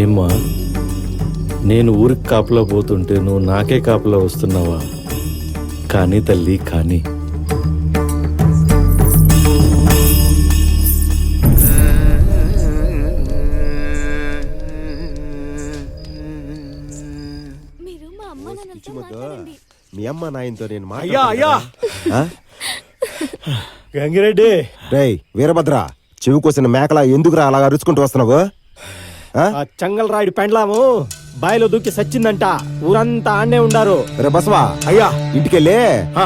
ఏమ్మా, నేను ఊరికి కాపలా పోతుంటే నువ్వు నాకే కాపలా వస్తున్నావా? కానీ తల్లి కానీ. మీ అమ్మ నాయనతో నేను గంగిరెడ్డి, రేయ్ వీరభద్ర, చెవి కోసిన మేకలా ఎందుకురా అలాగా అరుచుకుంటూ వస్తున్నావు? చంగల్ రాయుడు పెండ్లాము బాయిలో దూకి సచ్చిందంట. ఊరంతా ఆడనే ఉండారు. రే బసవా, అయ్యా ఇంటికెళ్ళి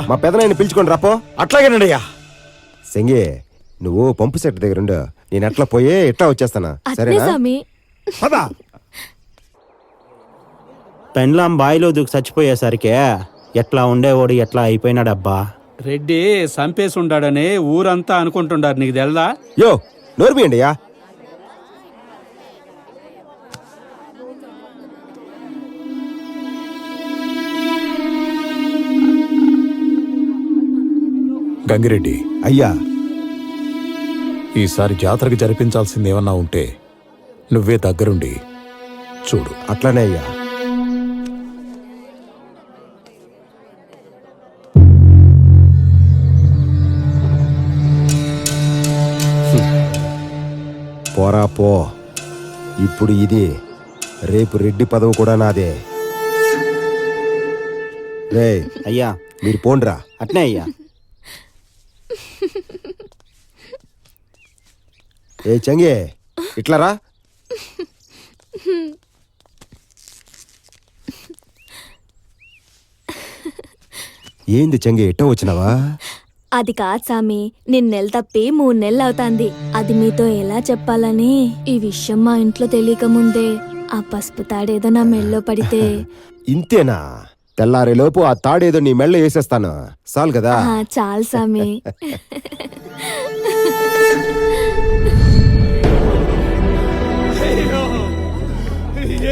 మా పెదనాయన్ని పిలుచుకొని రాపో. అట్లాగేనండి అయ్యా. సెంగి, నువ్వు పంపు సెట్ దగ్గర ఉండు, నేను ఎట్లా పోయి ఎట్లా వచ్చేస్తానా? సరేనా? పెండ్లాం బాయిలో దూకి చచ్చిపోయేసరికి ఎట్లా ఉండేవాడు ఎట్లా అయిపోయినాడబ్బా. రెడ్డి సంపేసి ఉండాడని ఊరంతా అనుకుంటుండారు, నీకు తెల్దా? యో నోర్మియండియా. గంగిరెడ్డి, అయ్యా, ఈసారి జాతరకి జరిపించాల్సింది ఏమన్నా ఉంటే నువ్వే దగ్గరుండి చూడు. అట్లానే అయ్యా. పోరా పో, ఇప్పుడు ఇది, రేపు రెడ్డి పదవి కూడా నాదే. రే అయ్యా మీరు పోండ్రా. అట్నే అయ్యా. ఏ చంగే, ఇట్లా రా. ఏంది చంగే, ఎట్టో వచ్చినావా? అది కాదు సామి, నిన్నెల తప్పి 3 నెలలు అవుతాంది. అది మీతో ఎలా చెప్పాలని. ఈ విషయం మా ఇంట్లో తెలియక ముందే ఆ పసుపు తాడేదో నా మెళ్ళో పడితే. ఇంతేనా? తెల్లారేలోపు ఆ తాడేదో నీ మెళ్ళ వేసేస్తాను, చాలు కదా? చాలు సామి.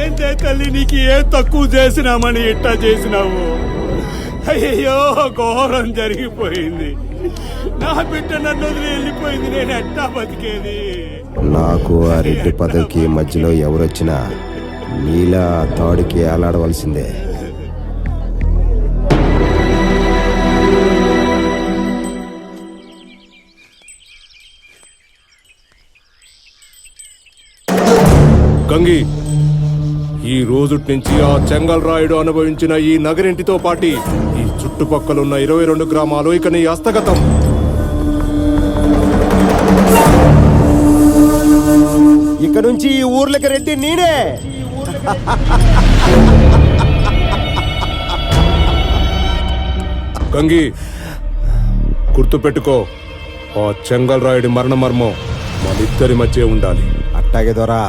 ఏంటే తల్లి, నీకు ఏం తక్కువ చేసినామని ఇట్టా చేసినావు? అయ్యో, ఘోరం జరిగిపోయింది. నా బిడ్డ నన్ను వదిలి వెళ్ళిపోయింది, నేను ఎట్టా బతికేది? నాకు ఆ రెడ్డి పదవికి మధ్యలో ఎవరొచ్చినా నీలా తాడుకి ఏలాడవలసిందే. గంగి, ఈ రోజు నుంచి ఆ చెంగల్ రాయుడు అనుభవించిన ఈ నగరింటితో పాటి ఈ చుట్టుపక్కలున్న 22 గ్రామాలు ఇక నీ హస్తగతం. ఇక నుంచి ఈ ఊర్లకి రెడ్డి నేనే. గంగి, గుర్తుపెట్టుకో, ఆ చెంగల్ రాయుడి మరణ మర్మం మనిద్దరి మధ్య ఉండాలి. అట్టాగే దొరా.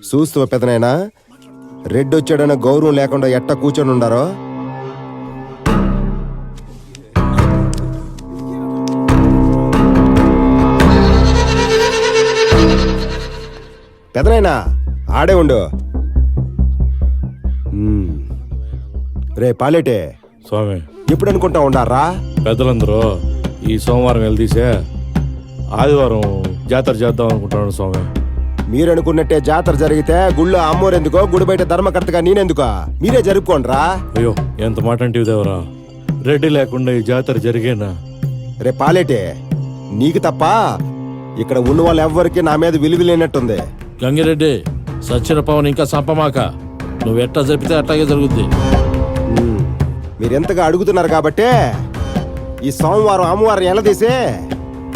చూస్తూ పెదనైనా, రెడ్డి వచ్చాడన్న గౌరవం లేకుండా ఎట్ట కూర్చొని ఉండారో. పెదనైనా ఆడే ఉండు. రే పాలేటే స్వామి, ఎప్పుడు అనుకుంటా ఉండారా? పెద్దలందరూ ఈ సోమవారం వెళ్తీసే ఆదివారం జాతర చేద్దాం అనుకుంటున్నాను స్వామి. మీరనుకున్నట్టే జాతర జరిగితే గుళ్ళో అమ్మోరెందుకో, గుడి బయట ధర్మకర్తగా నేనెందుకో? మీరే జరుపుకోండ్రా. అయ్యో, ఎంత మాట అంటే దేవరా, రెడ్డి లేకుండా ఈ జాతర జరిగేనా? రే పాలేటే, నీకు తప్ప ఇక్కడ ఉన్న వాళ్ళు ఎవ్వరికి నా మీద విలువ లేనట్టుంది. గంగిరెడ్డి, సచ్చిన పవన్ ఇంకా సంపమాక. నువ్వెట్టా చెప్తే అట్లాగే జరుగుద్ది. మీరెంతగా అడుగుతున్నారు కాబట్టే ఈ సోమవారం అమ్మవారం ఎలదీసి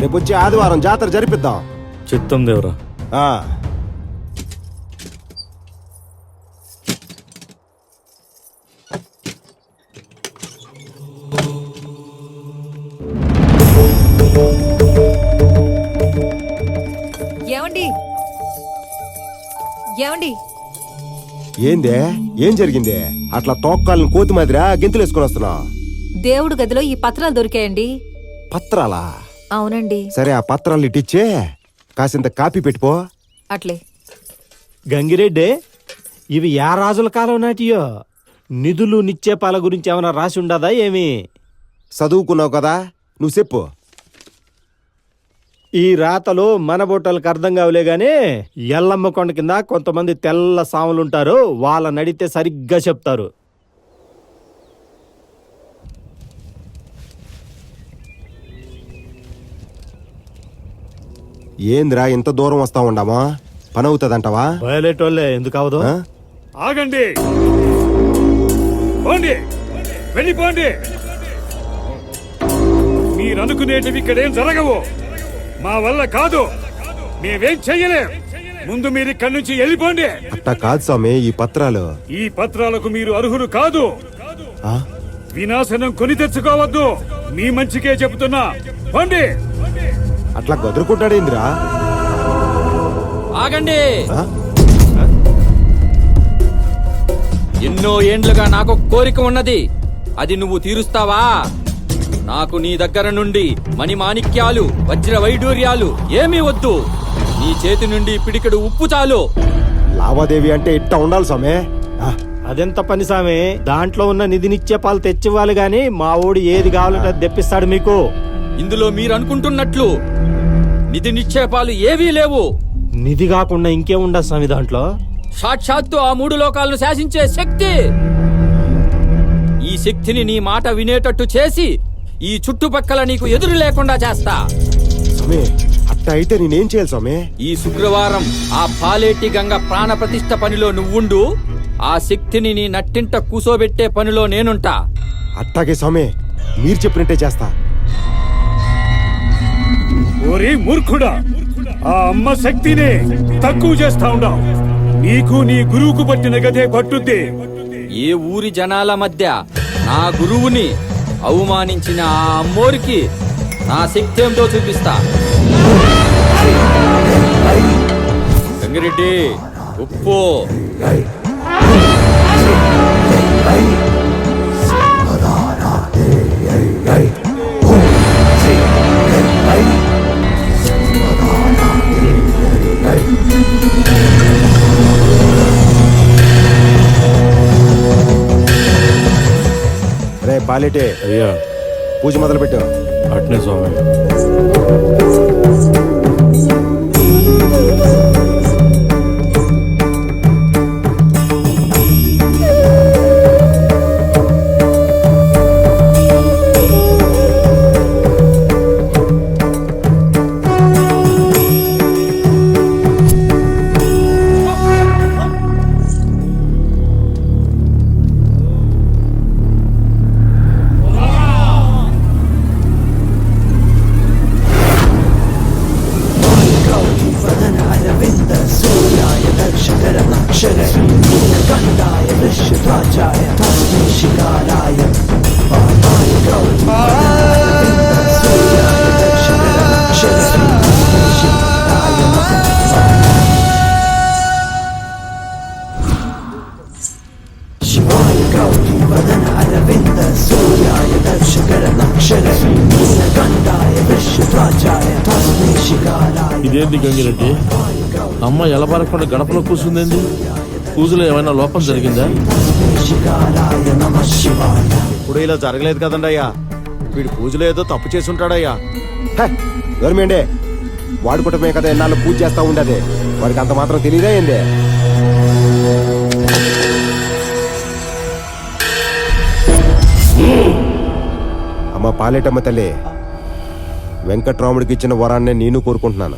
రేపు వచ్చి ఆదివారం జాతర జరిపిద్దాం. చిత్తం దేవరా. ఏమండి ఏమండి, ఏందే, ఏం జరిగిందే? అట్లా తోక్కాలను కోతి మాదిరా గింతులు వేసుకుని వస్తున్నా. దేవుడు గదిలో ఈ పత్రాలు దొరికాయండి. పత్రాలా? అవునండి. సరే, ఆ పత్రాలు ఇట్టిచ్చే కాసింత కాపీ పెట్టిపో. అట్లే. గంగిరెడ్డి, ఇవి యా రాజుల కాలం నాటియో? నిధులు నిక్షేపాల గురించి ఏమైనా రాసి ఉండదా ఏమి? చదువుకున్నావు కదా, నువ్వు చెప్పు. ఈ రాతలు మన బొట్టలకు అర్థం కావులే గాని ఎల్లమ్మ కొండ కింద కొంతమంది తెల్ల సాములుంటారు, వాళ్ళని అడిగితే సరిగ్గా చెప్తారు. ఏందిరా ఇంత దూరం వస్తా ఉండమా? పని అవుతుందంటవా? బయలేటోళ్ళే, ఎందుకు అవదు? ఆ? ఆగండి, పోండి, వెళ్ళిపోండి. మీరనుకునేటివి ఇక్కడేం జరగవు. మా వల్ల కాదు, మేమేం చెయ్యలేం. ముందు మీరు ఇక్కడి నుంచి వెళ్ళిపోండి. అట్టా కాదు స్వామి, ఈ పత్రాలు. ఈ పత్రాలకు మీరు అర్హులు కాదు. ఆ? వినాశనం కొని తెచ్చుకోవద్దు, మీ మంచికే చెబుతున్నా. పోండి. అట్లా గదురుకుంటాడేందిరా? ఆగండి. ఆ? ఎన్నో ఏండ్లుగా నాకు కోరిక ఉన్నది, అది నువ్వు తీరుస్తావా? నాకు నీ దగ్గర నుండి మణిమాణిక్యాలు, వజ్ర వైడూర్యాలు ఏమీ వద్దు. నీ చేతి నుండి పిడికెడు ఉప్పు చాలు. లావాదేవీ అంటే ఇట్టా ఉండాలి స్వామి. ఆ? అదెంత పని సామి? దాంట్లో ఉన్న నిధి నిక్షేపాలు తెచ్చివ్వాలి గాని మా ఊడు ఏది కావాలంటే అది తెప్పిస్తాడు మీకు. ఇందులో మీరు అనుకుంటున్నట్లు నిధి నిక్షేపాలు ఏవీ లేవు. నిధి కాకుండా ఇంకేముండదు స్వామి దాంట్లో? సాక్షాత్తు ఆ మూడు లోకాలను శాసించే శక్తి. ఈ శక్తిని నీ మాట వినేటట్టు చేసి ఈ చుట్టుపక్కల నీకు ఎదురు లేకుండా చేస్తా. స్వామి అట్టా అయితే నేనేం చేయాలి స్వామి? ఈ శుక్రవారం ఆ పాలేటి గంగ ప్రాణ ప్రతిష్ఠ పనిలో నువ్వుండు. ఆ శక్తిని నీ నట్టింట కూసోబెట్టే పనిలో నేనుంటా. అట్టాగే స్వామి, మీరు చెప్పినట్టే చేస్తా. ఓరి మూర్ఖుడా, ఆ అమ్మ శక్తిని తక్కువ చేస్తా ఉండవు. నీకు నీ గురువుకు పట్టిన గదే పట్టుద్ది. ఏ ఊరి జనాల మధ్య నా గురువుని అవమానించిన ఆ అమ్మోరికి నా శక్తి ఏమిటో చూపిస్తా. గంగిరెడ్డి, ఉప్పు. రే పాలేటే, అయ్యా పూజ మొదలు పెట్టు. అట్నే స్వామి. ఇదేంది గంగిరెడ్డి? అమ్మ ఎలబారకుండా గడపలో కూర్చుందేంది? పూజలో ఏమైనా లోపం జరిగిందా? ఇప్పుడు ఇలా జరగలేదు కదండి అయ్యా. వీడు పూజలో ఏదో తప్పు చేసి ఉంటాడయ్యా. గవర్నమెంటే వాడుకుంటమే కదా ఎన్నాళ్ళు పూజ చేస్తా ఉండదే, వాడికి అంత మాత్రం తెలియదా ఏందే? అమ్మ పాలేటమ్మ తల్లి, వెంకట్రాముడికి ఇచ్చిన వరాన్నే నేను కోరుకుంటున్నాను.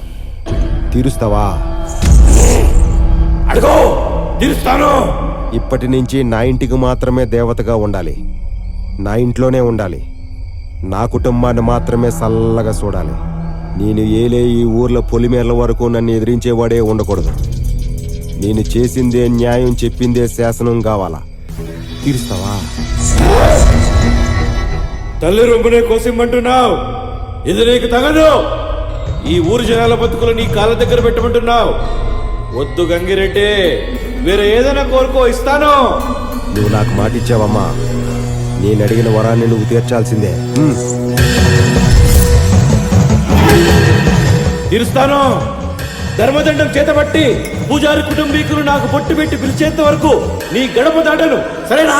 తీరుస్తావా? అడుగో, తీరుస్తాను. ఇప్పటి నుంచి నా ఇంటికి మాత్రమే దేవతగా ఉండాలి, నా ఇంట్లోనే ఉండాలి, నా కుటుంబాన్ని మాత్రమే చల్లగా చూడాలి. నేను ఏలే ఈ ఊర్లో పొలిమేర్ల వరకు నన్ను ఎదిరించేవాడే ఉండకూడదు. నేను చేసిందే న్యాయం, చెప్పిందే శాసనం కావాలా. తీరుస్తావా? తల్లి రొమ్మునే కోసిమ్మంటున్నావు, ఇది నీకు తగదు. ఈ ఊరు జనాల బతుకులు నీ కాళ్ళ దగ్గర పెట్టమంటున్నావు. వద్దు గంగిరెడ్డి, వేరే ఏదైనా కోరుకో, ఇస్తాను. నువ్వు నాకు మాట ఇచ్చావమ్మా, నేను అడిగిన వరాన్ని నువ్వు తీర్చాల్సిందే. తీరుస్తాను. ధర్మదండం చేతబట్టి పూజారి కుటుంబీకులు నాకు బొట్టు పెట్టి పిలిచేంత వరకు నీ గడప దాటను, సరేనా?